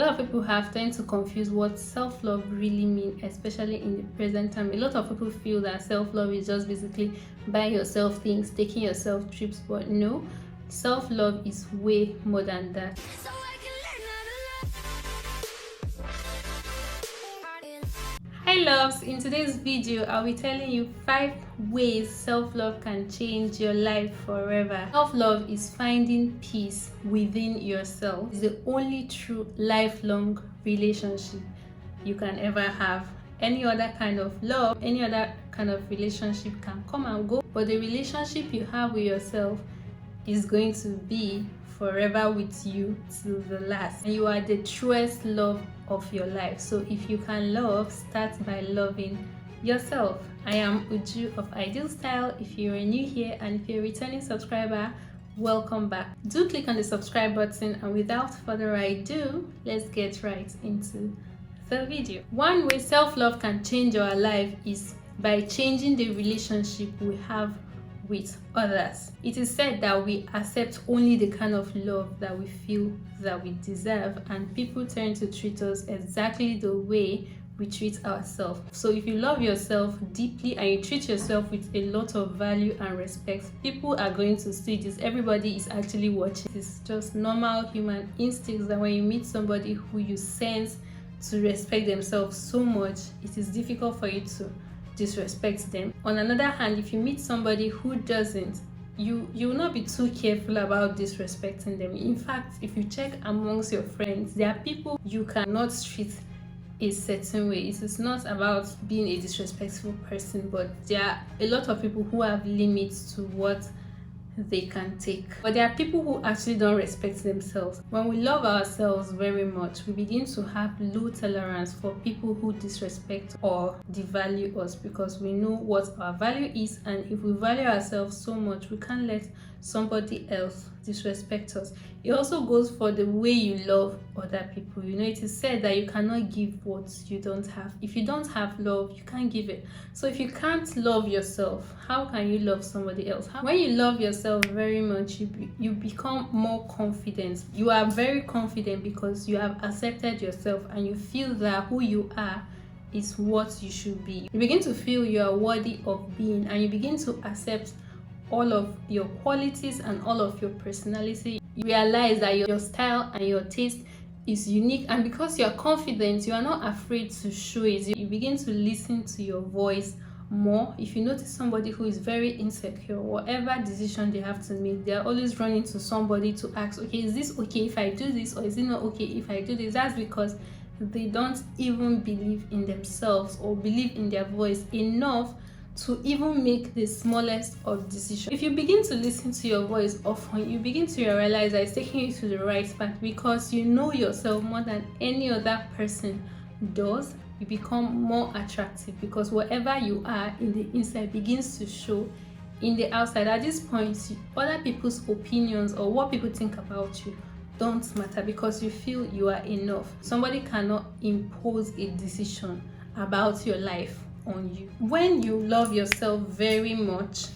A lot of people have tend to confuse what self-love really means, especially in the present time. A lot of people feel that self-love is just basically buying yourself things, taking yourself trips, but no, self-love is way more than that. Hi loves, in today's video I'll be telling you 5 ways self-love can change your life forever. Self-love is finding peace within yourself. It's the only true lifelong relationship you can ever have. Any other kind of love, any other kind of relationship can come and go, but the relationship you have with yourself is going to be forever with you till the last, and you are the truest love of your life. So if you can love, start by loving yourself. I am Uju of Ideal Style. If you're new here and if you're a returning subscriber, welcome back. Do click on the subscribe button, and without further ado, let's get right into the video. One way self-love can change our life is by changing the relationship we have with others. It is said that we accept only the kind of love that we feel that we deserve, and people tend to treat us exactly the way we treat ourselves. So if you love yourself deeply and you treat yourself with a lot of value and respect, people are going to see this. Everybody is actually watching. It's just normal human instincts that when you meet somebody who you sense to respect themselves so much, it is difficult for you to disrespect them. On another hand, if you meet somebody who doesn't, you will not be too careful about disrespecting them. In fact, if you check amongst your friends, there are people you cannot treat a certain way. It is not about being a disrespectful person, but there are a lot of people who have limits to what they can take. But there are people who actually don't respect themselves. When we love ourselves very much, we begin to have low tolerance for people who disrespect or devalue us, because we know what our value is, and if we value ourselves so much, we can't let somebody else disrespect us. It also goes for the way you love other people. You know, it is said that you cannot give what you don't have. If you don't have love, you can't give it. So if you can't love yourself, how can you love somebody else? When you love yourself very much, you become more confident. You are very confident because you have accepted yourself and you feel that who you are is what you should be. You begin to feel you are worthy of being, and you begin to accept all of your qualities and all of your personality. You realize that your style and your taste is unique, and because you are confident, you are not afraid to show it. You begin to listen to your voice more. If you notice somebody who is very insecure, whatever decision they have to make, they are always running to somebody to ask, okay, is this okay if I do this, or is it not okay if I do this? That's because they don't even believe in themselves or believe in their voice enough to even make the smallest of decisions. If you begin to listen to your voice often, you begin to realize that it's taking you to the right path, because you know yourself more than any other person does. You become more attractive because whatever you are in the inside begins to show in the outside. At this point, other people's opinions or what people think about you don't matter, because you feel you are enough. Somebody cannot impose a decision about your life on you. When you love yourself very much,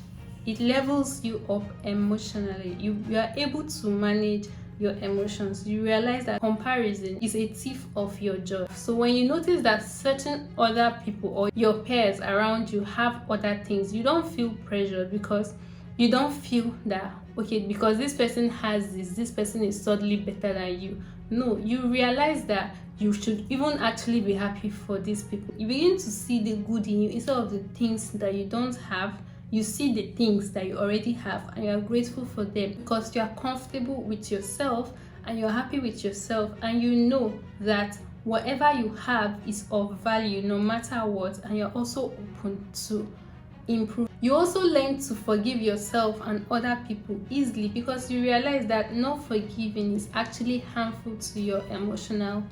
it levels you up emotionally. You are able to manage your emotions. You realize that comparison is a thief of your joy. So when you notice that certain other people or your peers around you have other things, you don't feel pressured, because you don't feel that, okay, because this person has this person is suddenly better than you. No, you realize that you should even actually be happy for these people. You begin to see the good in you instead of the things that you don't have. You see the things that you already have and you're grateful for them, because you are comfortable with yourself and you're happy with yourself, and you know that whatever you have is of value no matter what, and you're also open to improve. You also learn to forgive yourself and other people easily, because you realize that not forgiving is actually harmful to your emotional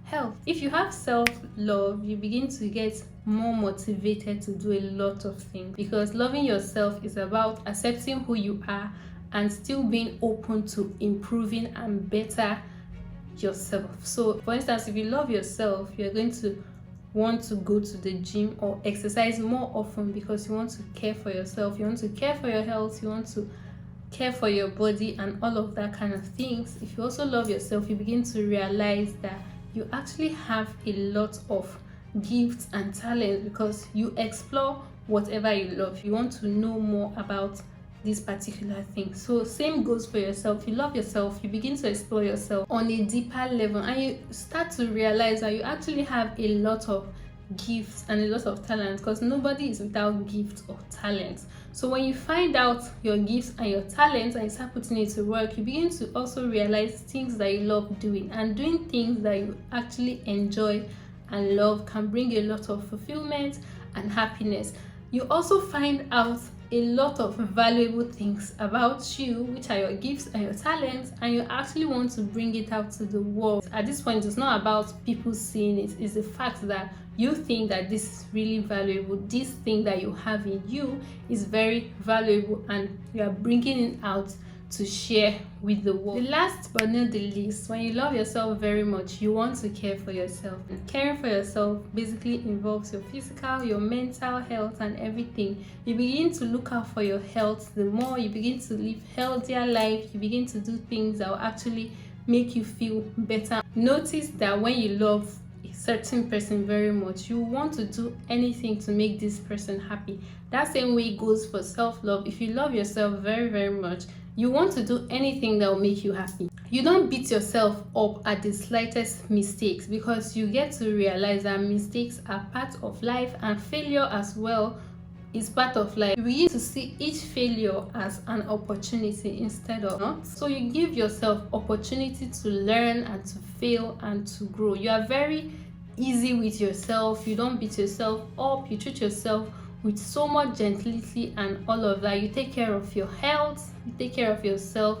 health. If you have self-love, you begin to get more motivated to do a lot of things, because loving yourself is about accepting who you are and still being open to improving and better yourself. So for instance, if you love yourself, you're going to want to go to the gym or exercise more often, because you want to care for yourself, you want to care for your health, you want to care for your body and all of that kind of things. If you also love yourself, you begin to realize that you actually have a lot of gifts and talents because you explore whatever you love. You want to know more about this particular thing. So same goes for yourself. You love yourself, you begin to explore yourself on a deeper level, and you start to realize that you actually have a lot of gifts and a lot of talents, because nobody is without gifts or talents. So when you find out your gifts and your talents and you start putting it to work, you begin to also realize things that you love doing, and doing things that you actually enjoy and love can bring a lot of fulfillment and happiness. You also find out a lot of valuable things about you, which are your gifts and your talents, and you actually want to bring it out to the world. At this point, it's not about people seeing it, it's the fact that you think that this is really valuable. This thing that you have in you is very valuable, and you are bringing it out to share with the world. The last but not the least, when you love yourself very much, you want to care for yourself. And caring for yourself basically involves your physical, your mental health, and everything. You begin to look out for your health. The more you begin to live healthier life, you begin to do things that will actually make you feel better. Notice that when you love a certain person very much, you want to do anything to make this person happy. That same way goes for self-love. If you love yourself very, very much, you want to do anything that will make you happy. You don't beat yourself up at the slightest mistakes, because you get to realize that mistakes are part of life, and failure as well is part of life. You begin to see each failure as an opportunity instead of not. So you give yourself opportunity to learn and to fail and to grow. You are very easy with yourself. You don't beat yourself up. You treat yourself with so much gentility and all of that. You take care of your health, you take care of yourself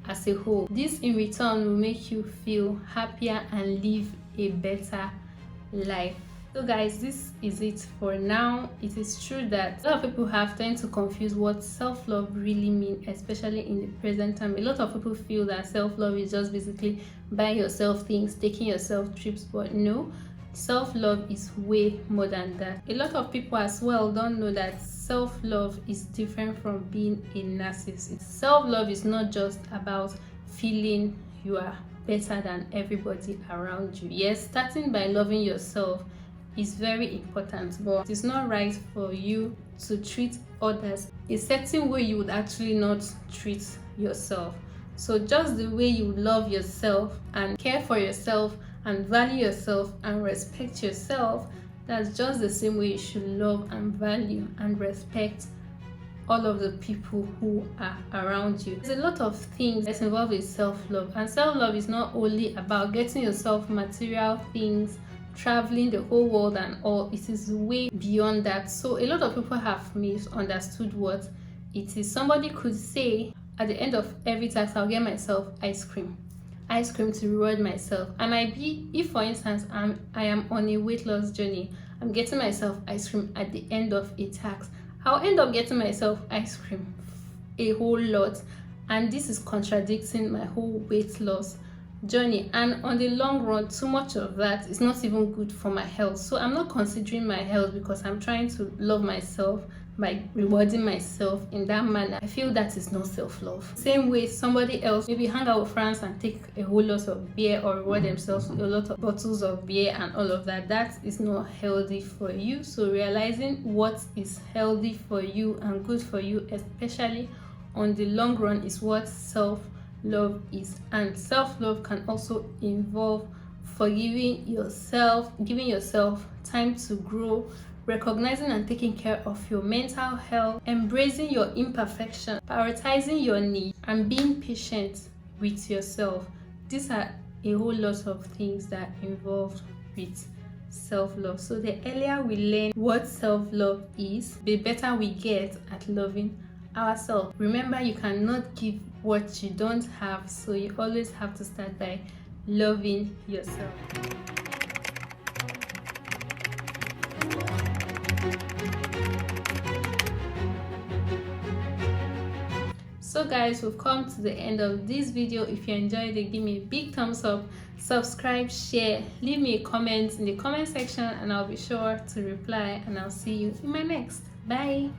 as a whole. This in return will make you feel happier and live a better life. So guys, this is it for now. It is true that a lot of people have tend to confuse what self-love really means, especially in the present time. A lot of people feel that self-love is just basically buying yourself things, taking yourself trips, but no. Self-love is way more than that. A lot of people as well don't know that self-love is different from being a narcissist. Self-love is not just about feeling you are better than everybody around you. Yes, starting by loving yourself is very important, but it's not right for you to treat others a certain way you would actually not treat yourself. So just the way you love yourself and care for yourself and value yourself and respect yourself, that's just the same way you should love and value and respect all of the people who are around you. There's a lot of things that's involved with self-love, and self-love is not only about getting yourself material things, traveling the whole world and all. It is way beyond that. So a lot of people have misunderstood what it is. Somebody could say, at the end of every task, I'll get myself ice cream to reward myself. I might be, if for instance I am on a weight loss journey, I'm getting myself ice cream at the end of a task. I'll end up getting myself ice cream a whole lot, and this is contradicting my whole weight loss journey. And on the long run, too much of that is not even good for my health. So I'm not considering my health because I'm trying to love myself by rewarding myself in that manner. I feel that is not self-love. Same way somebody else maybe hang out with friends and take a whole lot of beer or reward themselves with a lot of bottles of beer and all of that. That is not healthy for you. So realizing what is healthy for you and good for you, especially on the long run, is what self-love is. And self-love can also involve forgiving yourself, giving yourself time to grow, recognizing and taking care of your mental health, embracing your imperfection, prioritizing your needs, and being patient with yourself. These are a whole lot of things that involve with self-love. So the earlier we learn what self-love is, the better we get at loving ourselves. Remember, you cannot give what you don't have, so you always have to start by loving yourself. So guys, we've come to the end of this video. If you enjoyed it, give me a big thumbs up, subscribe, share, leave me a comment in the comment section, and I'll be sure to reply, and I'll see you in my next. Bye.